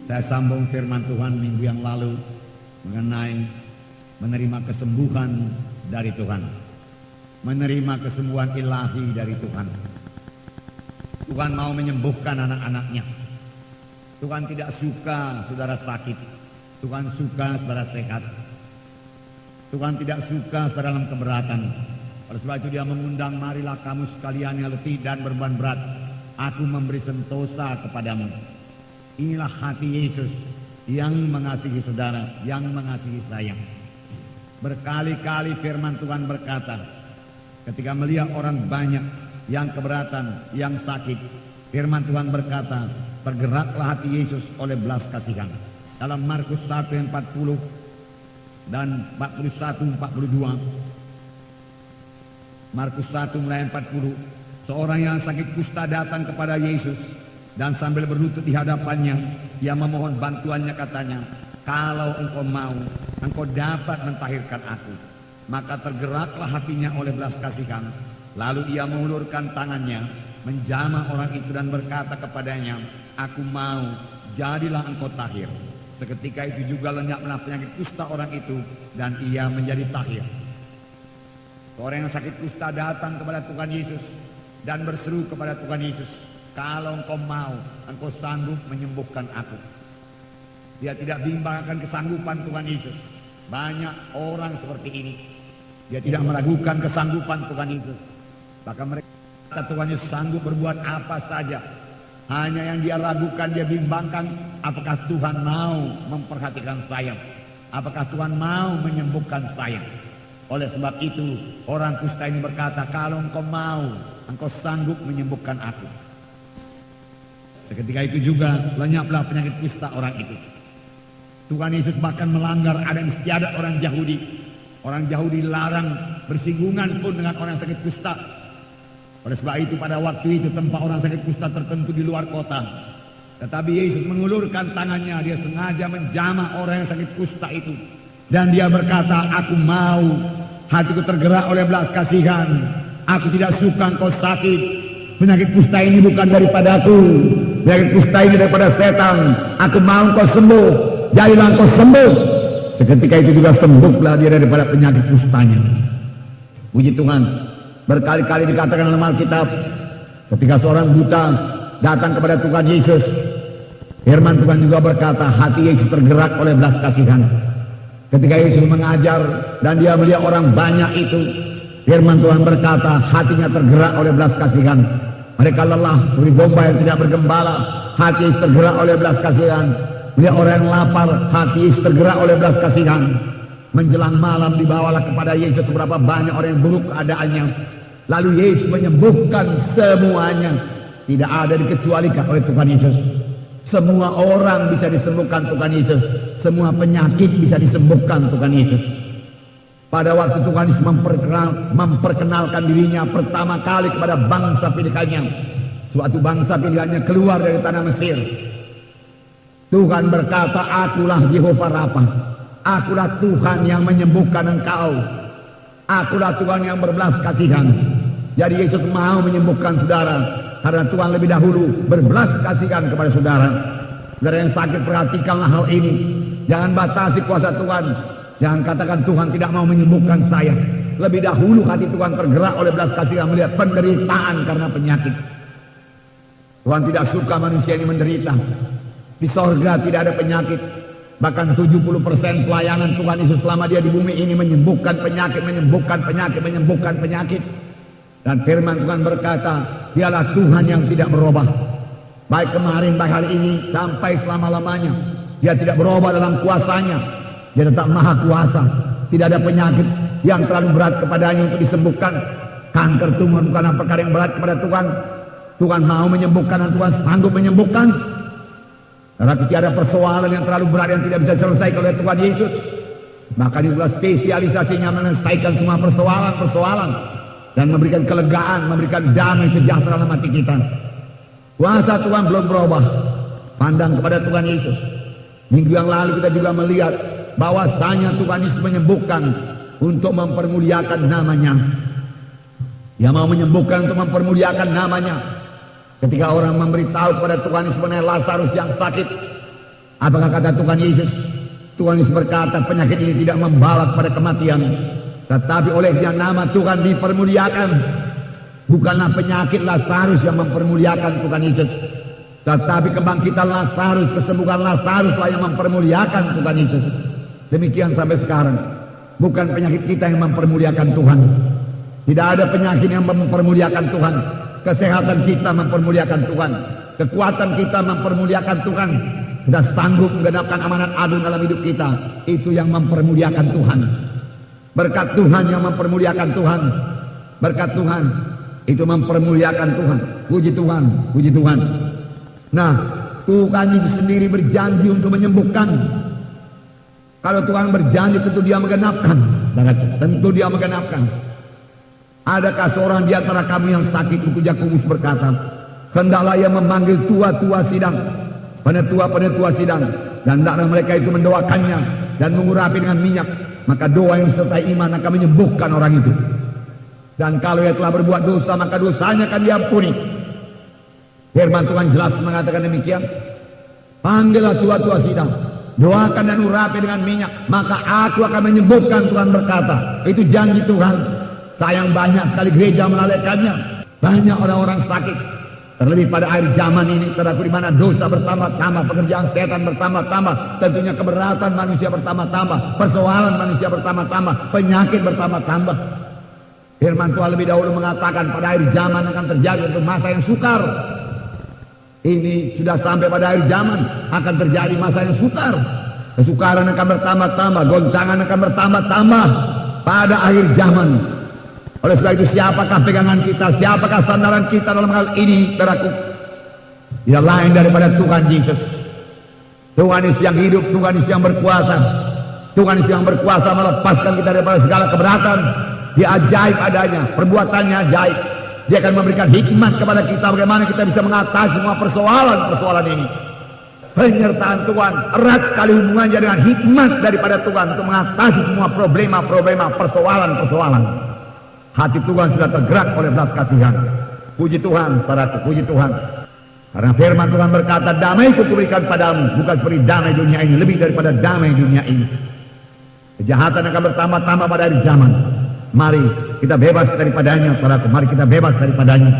Saya sambung firman Tuhan minggu yang lalu mengenai menerima kesembuhan dari Tuhan, menerima kesembuhan ilahi dari Tuhan. Tuhan mau menyembuhkan anak-anaknya. Tuhan tidak suka saudara sakit. Tuhan suka saudara sehat. Tuhan tidak suka saudara dalam keberatan. Oleh sebab itu dia mengundang, marilah kamu sekalian yang letih dan berbeban berat, aku memberi sentosa kepadamu. Inilah hati Yesus yang mengasihi saudara, yang mengasihi saya. Berkali-kali firman Tuhan berkata, ketika melihat orang banyak yang keberatan, yang sakit, firman Tuhan berkata, tergeraklah hati Yesus oleh belas kasihan. Dalam Markus 1 ayat 40 dan 41-42. Markus 1 mulai 40, seorang yang sakit kusta datang kepada Yesus dan sambil berlutut di hadapannya, ia memohon bantuannya, katanya, kalau engkau mau, engkau dapat mentahirkan aku. Maka tergeraklah hatinya oleh belas kasihan. Lalu ia mengulurkan tangannya, menjamah orang itu dan berkata kepadanya, aku mau, jadilah engkau tahir. Seketika itu juga lenyaplah penyakit kusta orang itu dan ia menjadi tahir. Orang yang sakit kusta datang kepada Tuhan Yesus dan berseru kepada Tuhan Yesus, kalau engkau mau, engkau sanggup menyembuhkan aku. Dia tidak bimbang akan kesanggupan Tuhan Yesus. Banyak orang seperti ini. Dia tidak meragukan kesanggupan Tuhan Yesus. Bahkan mereka kata Tuhan Yesus sanggup berbuat apa saja. Hanya yang dia ragukan, dia bimbangkan, apakah Tuhan mau memperhatikan saya? Apakah Tuhan mau menyembuhkan saya? Oleh sebab itu, orang kusta ini berkata, kalau engkau mau, engkau sanggup menyembuhkan aku. Seketika itu juga lenyaplah penyakit kusta orang itu. Tuhan Yesus bahkan melanggar adat istiadat orang Yahudi. Orang Yahudi larang bersinggungan pun dengan orang sakit kusta. Oleh sebab itu pada waktu itu tempat orang sakit kusta tertentu di luar kota. Tetapi Yesus mengulurkan tangannya, dia sengaja menjamah orang yang sakit kusta itu. Dan dia berkata, aku mau, hatiku tergerak oleh belas kasihan. Aku tidak suka engkau sakit. Penyakit kusta ini bukan daripadaku. Penyakit kusta ini daripada setan. Aku mau engkau sembuh. Jadilah engkau sembuh. Seketika itu juga sembuhlah dia daripada penyakit kustanya. Puji Tuhan. Berkali-kali dikatakan dalam Alkitab, ketika seorang buta datang kepada Tuhan Yesus, firman Tuhan juga berkata, hati Yesus tergerak oleh belas kasihan. Ketika Yesus mengajar dan dia melihat orang banyak itu, firman Tuhan berkata, hatinya tergerak oleh belas kasihan. Mereka lelah seperti domba yang tidak bergembala, hati Yesus tergerak oleh belas kasihan. Melihat orang yang lapar, hati Yesus tergerak oleh belas kasihan. Menjelang malam dibawalah kepada Yesus beberapa banyak orang yang buruk keadaannya. Lalu Yesus menyembuhkan semuanya. Tidak ada dikecualikan oleh Tuhan Yesus. Semua orang bisa disembuhkan Tuhan Yesus. Semua penyakit bisa disembuhkan Tuhan Yesus. Pada waktu Tuhan Yesus memperkenalkan dirinya pertama kali kepada bangsa pilihannya, suatu bangsa pilihannya keluar dari tanah Mesir, Tuhan berkata, akulah Jehovah Rafa. Akulah Tuhan yang menyembuhkan engkau. Akulah Tuhan yang berbelas kasihan. Jadi Yesus mau menyembuhkan saudara, karena Tuhan lebih dahulu berbelas kasihan kepada saudara. Saudara yang sakit, perhatikanlah hal ini. Jangan batasi kuasa Tuhan. Jangan katakan Tuhan tidak mau menyembuhkan saya. Lebih dahulu hati Tuhan tergerak oleh belas kasihan melihat penderitaan karena penyakit. Tuhan tidak suka manusia ini menderita. Di sorga tidak ada penyakit. Bahkan 70% pelayanan Tuhan Yesus selama dia di bumi ini menyembuhkan penyakit, menyembuhkan penyakit, menyembuhkan penyakit. Dan firman Tuhan berkata, dialah Tuhan yang tidak berubah. Baik kemarin, baik hari ini, sampai selama-lamanya. Dia tidak berubah dalam kuasanya. Dia tetap maha kuasa. Tidak ada penyakit yang terlalu berat kepadanya untuk disembuhkan. Kanker tumor bukanlah perkara yang berat kepada Tuhan. Tuhan mau menyembuhkan dan Tuhan sanggup menyembuhkan. Tetapi tiada persoalan yang terlalu berat yang tidak bisa diselesaikan oleh Tuhan Yesus. Maka itulah spesialisasinya menyelesaikan semua persoalan-persoalan dan memberikan kelegaan, memberikan damai sejahtera dalam hati kita. Kuasa Tuhan belum berubah. Pandang kepada Tuhan Yesus. Minggu yang lalu kita juga melihat bahwasanya Tuhan Yesus menyembuhkan untuk mempermuliakan namanya. Dia mau menyembuhkan untuk mempermuliakan namanya. Ketika orang memberitahu kepada Tuhan Yesus mengenai Lazarus yang sakit, Apakah kata Tuhan Yesus? Tuhan Yesus berkata, penyakit ini tidak membawa kepada kematian, tetapi olehnya nama Tuhan dipermuliakan. Bukanlah penyakit Lazarus yang mempermuliakan Tuhan Yesus, tetapi kebangkitan Lazarus, kesembuhan Lazarus lah yang mempermuliakan Tuhan Yesus. Demikian sampai sekarang. Bukan penyakit kita yang mempermuliakan Tuhan. Tidak ada penyakit yang mempermuliakan Tuhan. Kesehatan kita mempermuliakan Tuhan. Kekuatan kita mempermuliakan Tuhan. Kita sanggup menggenapkan amanat agung dalam hidup kita. Itu yang mempermuliakan Tuhan. Berkat Tuhan yang mempermuliakan Tuhan. Berkat Tuhan itu mempermuliakan Tuhan. Puji Tuhan, puji Tuhan. Nah, Tuhan Yesus sendiri berjanji untuk menyembuhkan. Kalau Tuhan berjanji, tentu Dia menggenapkan. Tentu Dia menggenapkan. Adakah seorang di antara kami yang sakit? Buku Yakobus berkata, hendaklah ia memanggil tua-tua sidang, penetua-penetua sidang, dan hendaklah mereka itu mendoakannya dan mengurapi dengan minyak. Maka doa yang disertai iman akan menyembuhkan orang itu. Dan kalau ia telah berbuat dosa, maka dosanya akan diampuni. Firman Tuhan jelas mengatakan demikian. Panggillah tua-tua sidang, doakan dan urapi dengan minyak, maka aku akan menyembuhkan. Tuhan berkata, itu janji Tuhan. Sayang banyak sekali gereja melalaikannya. Banyak orang-orang sakit. Terlebih pada akhir zaman ini, di mana dosa bertambah-tambah, pekerjaan setan bertambah-tambah, tentunya keberatan manusia bertambah-tambah, persoalan manusia bertambah-tambah, penyakit bertambah-tambah. Firman Tuhan lebih dahulu mengatakan pada akhir zaman akan terjadi untuk masa yang sukar. Ini sudah sampai pada akhir zaman akan terjadi masa yang sukar. Kesukaran akan bertambah-tambah, goncangan akan bertambah-tambah pada akhir zaman. Oleh sebab itu, siapakah pegangan kita, siapakah sandaran kita dalam hal ini, saudaraku? Tidak lain daripada Tuhan Yesus. Tuhan Yesus yang hidup, Tuhan Yesus yang berkuasa. Tuhan Yesus yang berkuasa melepaskan kita daripada segala keberatan. Dia ajaib adanya, perbuatannya ajaib. Dia akan memberikan hikmat kepada kita bagaimana kita bisa mengatasi semua persoalan-persoalan ini. Penyertaan Tuhan erat sekali hubungannya dengan hikmat daripada Tuhan untuk mengatasi semua problema-problema, persoalan-persoalan. Hati Tuhan sudah tergerak oleh belas kasihan. Puji Tuhan, saudaraku, puji Tuhan. Karena firman Tuhan berkata, damai-Ku kuberikan padamu, bukan seperti damai dunia ini, lebih daripada damai dunia ini. Kejahatan akan bertambah-tambah pada hari zaman. Mari kita bebas daripadanya, saudaraku. Mari kita bebas daripadanya.